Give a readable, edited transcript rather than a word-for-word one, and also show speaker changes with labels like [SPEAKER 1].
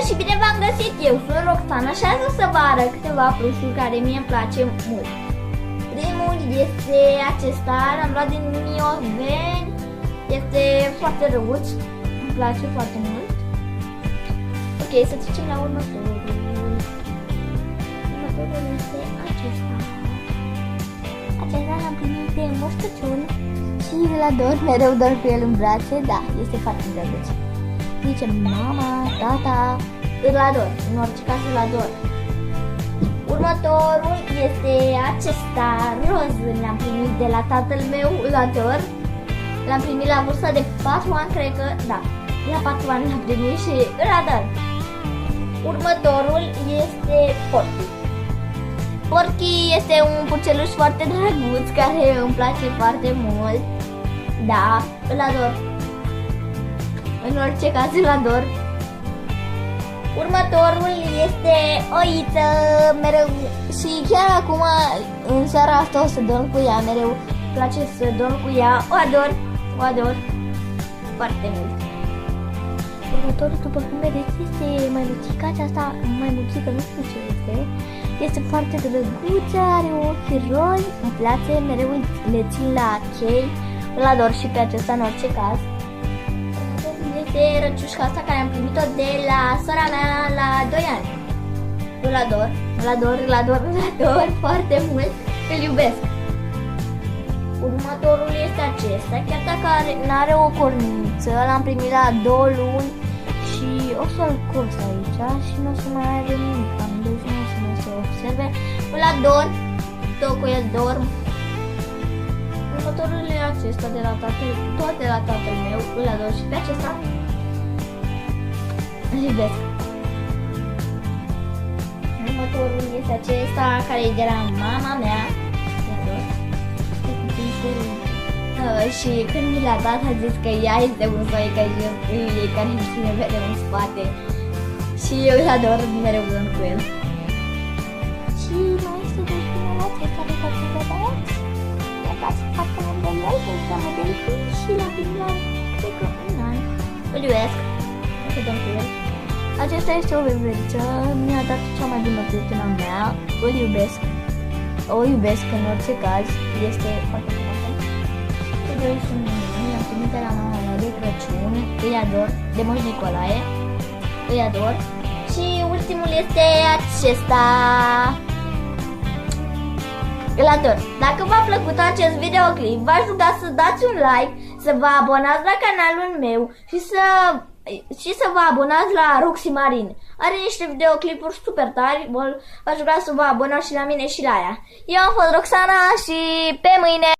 [SPEAKER 1] și bine v-am găsit! Eu sunt Roxana și azi o să vă arăt câteva plușuri care mie îmi place mult. Primul este acesta, l-am luat din Mioveni. Este foarte răuț, îmi place foarte mult. Ok, să trecem la următorul. Următorul este acesta. Acesta l-am primit de Moș Crăciun și îl ador, mereu dorm cu el în brațe. Da, este foarte drăguț. Zice mama, tata, îl ador, în orice caz îl ador. Următorul este acesta, roz, l-am primit de la tatăl meu, îl ador. L-am primit la vârsta de 4 ani, cred că, da, la 4 ani l-am primit și îl ador. Următorul este Porky. Porky este un purceluș foarte drăguț care îmi place foarte mult. Da, îl ador. În orice caz îl ador. Următorul este Oiță, mereu și chiar acum în seara asta o să dorm cu ea, mereu îmi place să dorm cu ea, o ador foarte mult. Următorul, după cum vedeți, este maimuțica aceasta, maimuțică, nu știu ce este foarte drăguță, are ochi rozi, îmi place, mereu le țin la chei, îl ador și pe acesta în orice caz. Este răciușca asta care am primit-o de la sora mea la 2 ani. Îl ador foarte mult, îl iubesc. Următorul este acesta, chiar dacă nu are o corniță, l-am primit la 2 luni și o să-l curs aici și nu o să mai aibă nimic, deci nu o să mai se observe. Îl ador, tot cu el dorm. Următorul e acesta de la tatăl, tot de la tatăl meu, îl ador și pe acesta îl iubesc. Următorul este acesta care e de la mama mea, îl ador. Și când mi l-a dat a zis că ea este un soică și eu care îmi ține mereu în spate. Și eu îl ador, mereu dorm cu el. Și mai este delfinul acesta de care să vedeți. Mi-a place foarte mult de el, că cheamă delfin și l-a primit la, cred că, 1 an. Îl iubesc, să dorm cu el. Acesta este o veveriță, mi-a dat cea mai bună prietena mea, îl iubesc. O iubesc în orice caz, este foarte frumoasă. Cei doi sunt minuni, am primit de la mama mea de Crăciun, îi ador, de Moș Nicolae, îi ador. Și ultimul este acesta, îl ador. Dacă v-a plăcut acest videoclip, v-aș ruga să dați un like, să vă abonați la canalul meu și să vă abonați la Roxy Marin. Are niște videoclipuri super tari, v-aș ruga să vă abonați și la mine și la ea. Eu am fost Roxana și pe mâine!